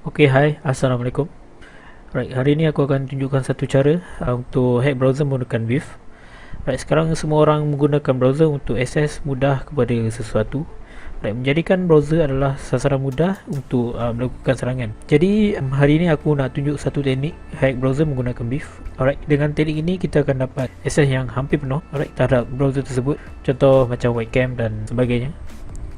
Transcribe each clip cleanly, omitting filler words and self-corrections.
Okay, hai, Assalamualaikum. Right, hari ini aku akan tunjukkan satu cara untuk hack browser menggunakan BIF. Right, sekarang semua orang menggunakan browser untuk akses mudah kepada sesuatu. Right, menjadikan browser adalah sasaran mudah untuk melakukan serangan. Jadi, hari ini aku nak tunjuk satu teknik hack browser menggunakan BIF. Alright, dengan teknik ini kita akan dapat akses yang hampir penuh terhadap browser tersebut. Contoh macam webcam dan sebagainya.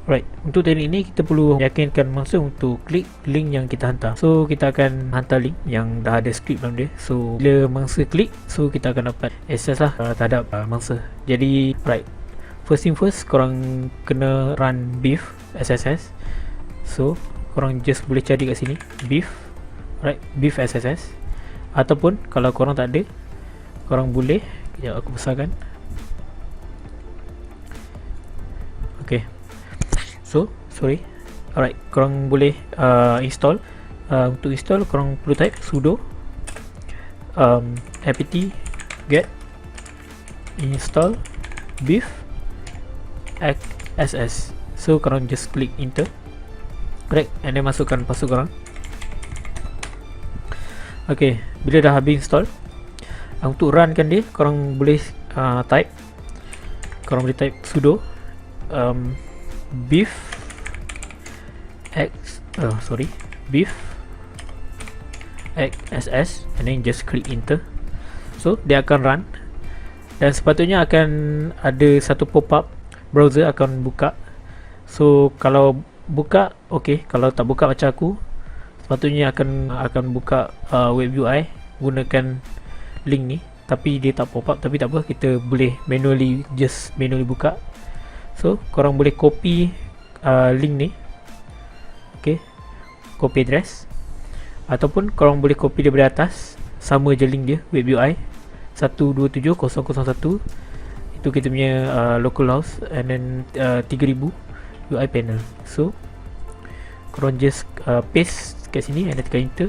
Right, untuk teknik ini kita perlu yakinkan mangsa untuk klik link yang kita hantar. So kita akan hantar link yang dah ada script dalam dia. So bila mangsa klik, so kita akan dapat akses lah terhadap mangsa. Jadi right, first thing first, korang kena run BIF SSS. So korang just boleh cari kat sini BIF, right, BIF SSS. Ataupun kalau korang tak ada, korang boleh, kejap aku besarkan. Okay, so sorry. Alright, korang boleh install. Untuk install korang perlu type sudo apt get install BIF xss. So korang just klik enter, right, and then masukkan password korang. Okay, bila dah habis install, untuk runkan dia korang boleh type sudo BIF BIF xss, and then just click enter. So dia akan run, dan sepatutnya akan ada satu pop-up browser akan buka. So kalau buka okay, kalau tak buka macam aku, sepatutnya akan buka web UI gunakan link ni, tapi dia tak pop up. Tapi tak apa, kita boleh manually buka. So korang boleh copy link ni, okay, copy address, ataupun korang boleh copy daripada atas, sama je link dia, web UI 127.0.1. itu kita punya localhost, and then 3000 UI panel. So korang just paste kat sini and tekan enter.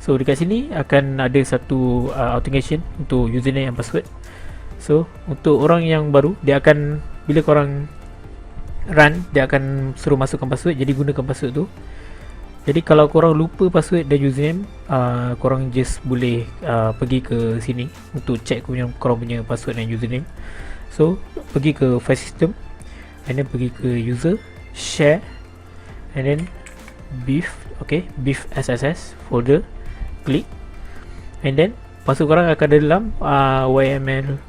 So dekat sini akan ada satu authentication untuk username and password. So untuk orang yang baru, dia akan, bila korang run, dia akan suruh masukkan password. Jadi gunakan password tu. Jadi kalau korang lupa password dan username, korang just boleh pergi ke sini untuk check korang punya password dan username. So pergi ke file system, and then pergi ke user, share, and then BIF, okay, BIF SSS folder, klik, and then password korang akan ada dalam YML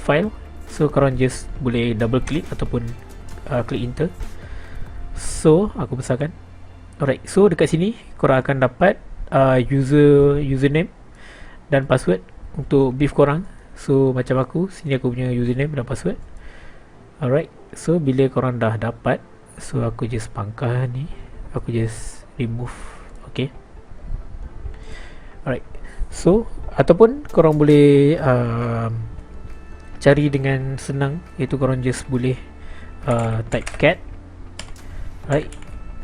file. So korang just boleh double click ataupun klik enter. So aku besarkan. Alright, so dekat sini korang akan dapat username dan password untuk BIF korang. So macam aku, sini aku punya username dan password. Alright, so bila korang dah dapat, so aku just pangkah ni, aku just remove. Okay, alright, so ataupun korang boleh cari dengan senang, iaitu korang just boleh type cat, right,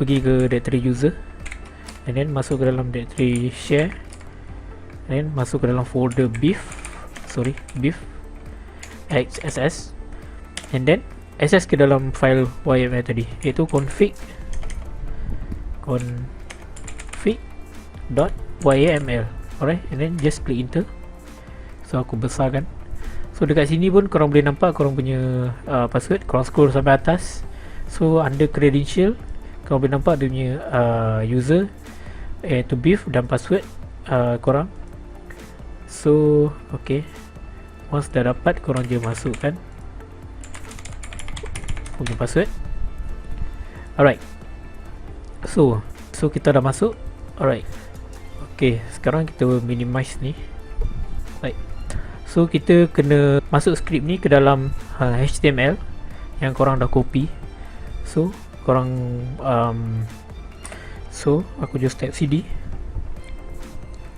pergi ke directory user, and then masuk ke dalam directory share, and then masuk ke dalam folder BIF xss, and then access ke dalam file YML tadi, iaitu config.yml. alright, and then just click enter. So aku besarkan. So dekat sini pun korang boleh nampak korang punya password. Korang scroll sampai atas, so under credential korang boleh nampak dia punya user, iaitu BIF, dan password korang. So okay, once dah dapat, korang je masukkan punya password. Alright, so kita dah masuk. Alright, okay, sekarang kita minimize ni. Right, so kita kena masuk skrip ni ke dalam HTML yang korang dah copy. So korang so aku just type cd.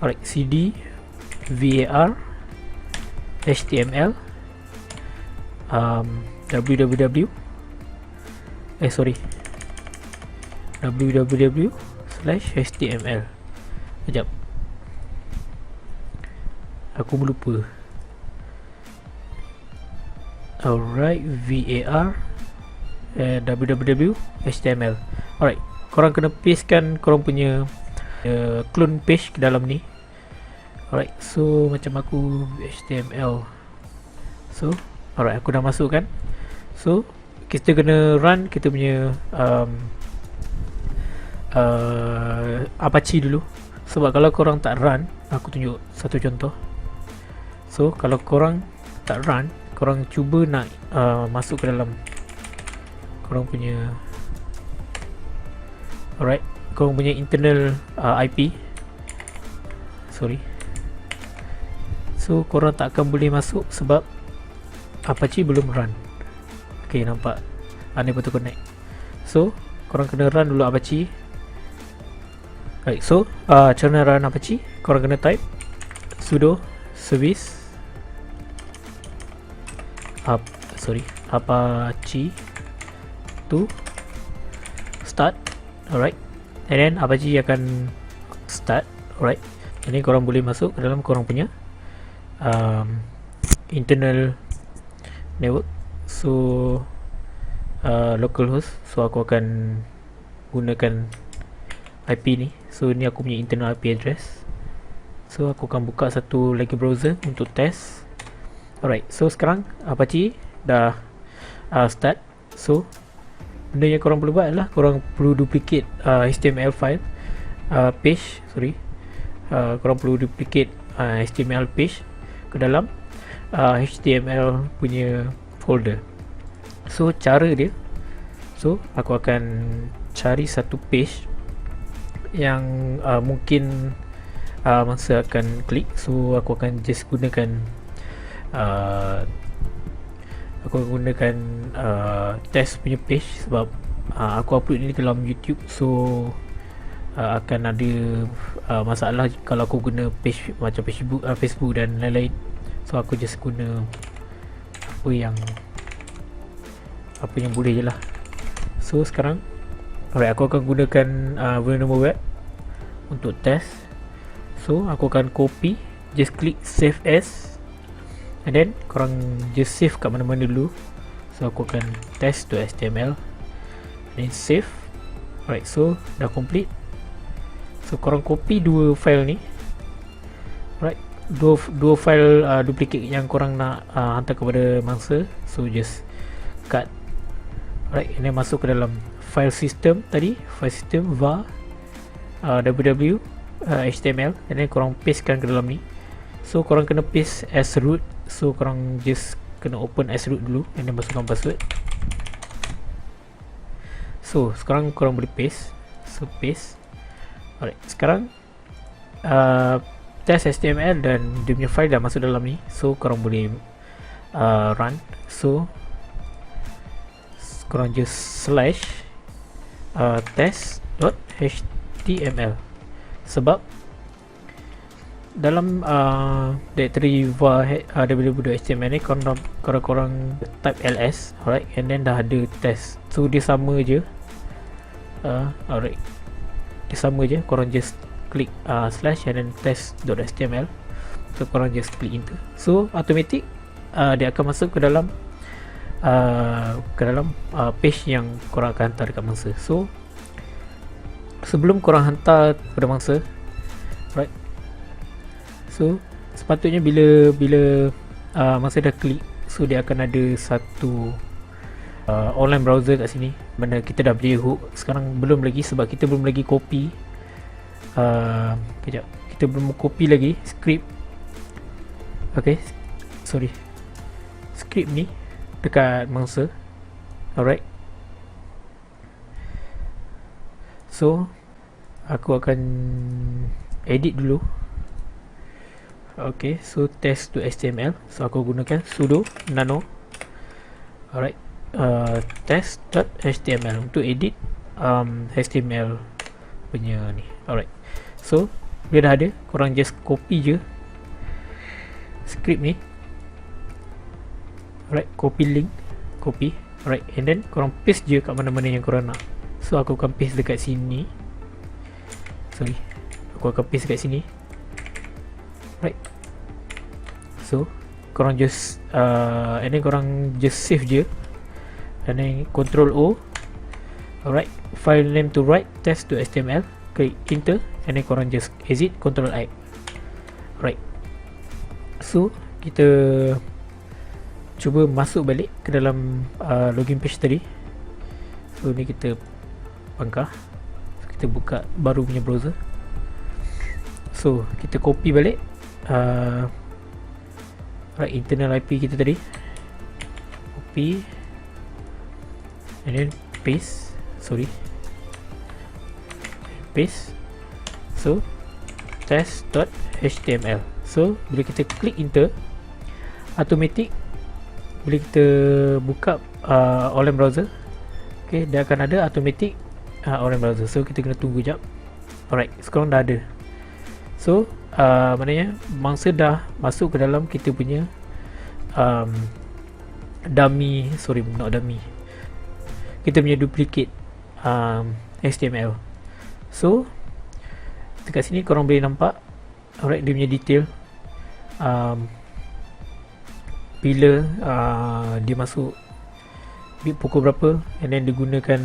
Alright, cd var html www/html. Sekejap, aku lupa. Alright, var www.html. Alright, korang kena pastekan korang punya clone page ke dalam ni. Alright, so macam aku HTML. So alright, aku dah masuk kan. So kita kena run kita punya Apache dulu. Sebab kalau korang tak run, aku tunjuk satu contoh. So kalau korang tak run, korang cuba nak masuk ke dalam korang punya alright, korang punya internal IP. Sorry. So korang tak akan boleh masuk sebab Apache belum run. Okay, nampak unable to connect. So korang kena run dulu Apache. Right, so cara nak run Apache, korang kena type sudo service Apache to start. Alright, and then Apache akan start. Alright, jadi korang boleh masuk ke dalam korang punya internal network. So localhost. So aku akan gunakan IP ni. So ni aku punya internal IP address. So aku akan buka satu lagi browser untuk test. Alright, so sekarang Apache dah start. So benda yang korang perlu buat adalah korang perlu duplicate HTML file page. Korang perlu duplicate HTML page ke dalam HTML punya folder. So cara dia, so aku akan cari satu page yang mungkin mangsa akan klik. So aku akan just gunakan test punya page sebab aku upload ni dalam YouTube. So akan ada masalah kalau aku guna page macam Facebook dan lain-lain. So aku just guna apa yang boleh je lah. So sekarang alright, aku akan gunakan Vulnerable Web untuk test. So aku akan copy, just klik save as, and then korang just save kat mana-mana dulu. So aku akan test.html, then save. Alright, so dah complete. So korang copy dua file ni. Alright, dua file duplicate yang korang nak hantar kepada mangsa. So just cut. Alright, ini masuk ke dalam file system tadi, file system var www html, and then korang pastekan ke dalam ni. So korang kena paste as root. So korang just kena open as root dulu, and then masukkan password. So sekarang korang boleh paste. So paste. Alright, sekarang test HTML dan dia punya file dah masuk dalam ni. So korang boleh run. So korang just slash test.html sebab dalam directory var www.html ni korang type ls. Alright, and then dah ada test. So dia sama je. Alright, dia sama je. Korang just klik slash and then test.html. So korang just klik enter. So automatic dia akan masuk ke dalam page yang korang akan hantar dekat mangsa. So sebelum korang hantar kepada mangsa, right, so sepatutnya bila mangsa dah klik, so dia akan ada satu online browser kat sini mana kita dah beri hook. Sekarang belum lagi sebab kita belum lagi copy kita belum copy lagi script. Okay, sorry, script ni dekat mangsa. Alright, so aku akan edit dulu. Okay, so test.html. So aku gunakan sudo nano. Alright, test.html untuk edit HTML punya ni. Alright, so dia dah ada. Korang just copy je script ni. Alright, copy link, copy. Alright, and then korang paste je kat mana-mana yang korang nak. So aku akan paste dekat sini. Sorry, aku akan paste dekat sini. Right, so korang just and then korang just save je, and then Ctrl O. Alright, file name to write test.html, klik enter, and then korang just exit, Ctrl I. Alright, so kita cuba masuk balik ke dalam login page tadi. So ni kita bangkah, so, kita buka baru punya browser. So kita copy balik right, internal IP kita tadi, copy and then paste, paste. So test.html. So bila kita klik enter, automatic bila kita buka online browser, okay, dia akan ada automatic online browser. So kita kena tunggu jap. Alright, sekarang dah ada. So maknanya mangsa dah masuk ke dalam kita punya dummy, not dummy, kita punya duplicate HTML. So dekat sini korang boleh nampak, alright, dia punya detail, bila dia masuk pukul berapa, and then dia gunakan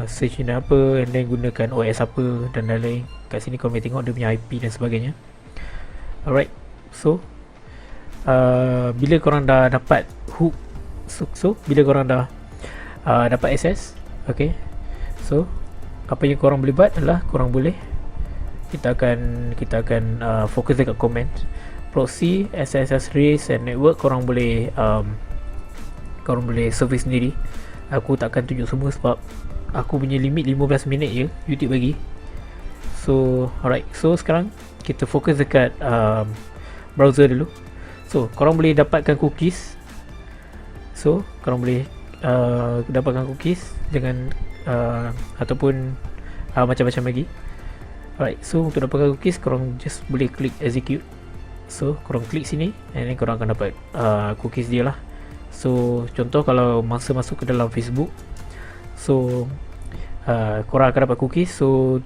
search engine apa, and then gunakan OS apa dan lain-lain. Kat sini korang boleh tengok dia punya IP dan sebagainya. Alright, so bila korang dah dapat hook, so bila korang dah dapat access, okay, so apa yang korang boleh buat adalah korang boleh, kita akan fokus dekat comment proxy, SSH race and network. Korang boleh survey sendiri. Aku takkan tunjuk semua sebab aku punya limit 15 minit je YouTube bagi. So alright, so sekarang kita fokus dekat browser dulu. So korang boleh dapatkan cookies. So korang boleh dapatkan cookies dengan ataupun macam-macam lagi. Alright, so untuk dapatkan cookies korang just boleh klik execute. So korang klik sini and then korang akan dapat cookies dia lah. So contoh kalau masa masuk ke dalam Facebook, so korang akan dapat cookies. So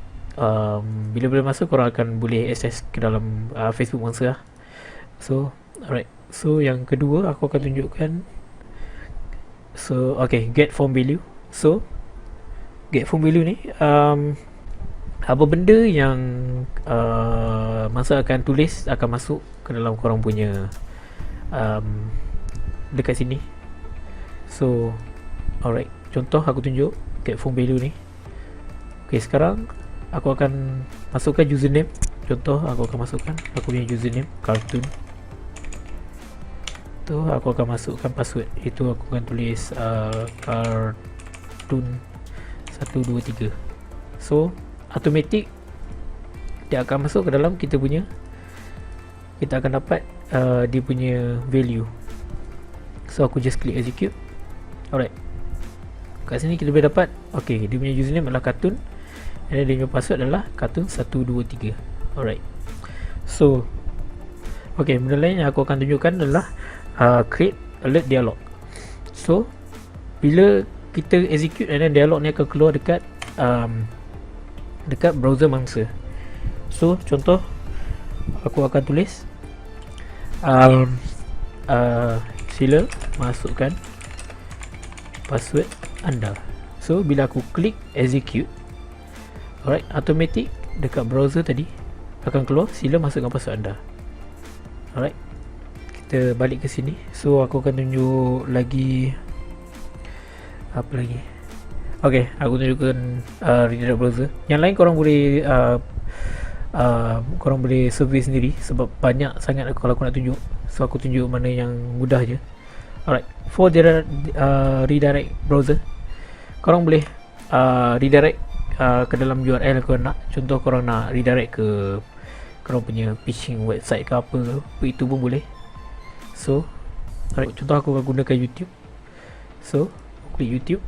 bila masuk korang akan boleh access ke dalam Facebook mangsa lah. So alright, so yang kedua aku akan tunjukkan. So okay, get form value. So get form value ni apa benda yang masa akan tulis akan masuk ke dalam korang punya dekat sini. So alright, contoh aku tunjuk get form value ni. Okay, sekarang aku akan masukkan username. Contoh aku akan masukkan aku punya username cartoon. Tu aku akan masukkan password. Itu aku akan tulis cartoon 123. So automatic dia akan masuk ke dalam kita punya, kita akan dapat dia punya value. So aku just klik execute. Alright, kat sini kita boleh dapat, okay, dia punya username adalah cartoon and dia punya password adalah cartoon 123. Alright, so okay, benda lain yang aku akan tunjukkan adalah create alert dialog. So bila kita execute and then dialog ni akan keluar dekat dekat browser mangsa. So contoh aku akan tulis sila masukkan password anda. So bila aku klik execute, alright, automatic dekat browser tadi akan keluar sila masukkan password anda. Alright, kita balik ke sini. So aku akan tunjuk lagi apa lagi. Okay, aku tunjukkan redirect browser. Yang lain korang boleh survey sendiri sebab banyak sangat kalau aku nak tunjuk. So aku tunjuk mana yang mudah je. Alright, for redirect browser, korang boleh redirect ke dalam URL korang nak. Contoh korang nak redirect ke korang punya phishing website ke apa itu pun boleh. So alright, contoh aku akan gunakan YouTube. So klik YouTube.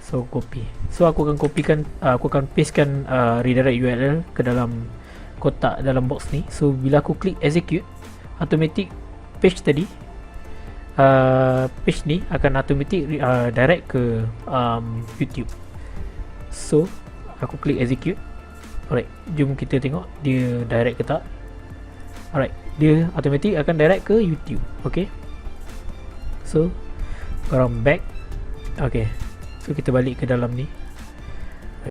So copy. So aku akan copykan, aku akan pastekan redirect URL ke dalam kotak dalam box ni. So bila aku klik execute, automatic page tadi, page ni akan automatic direct ke YouTube. So aku klik execute. Alright, jom kita tengok dia direct ke tak. Alright, dia automatic akan direct ke YouTube. Okay, so korang back. Okay, So kita balik ke dalam ni.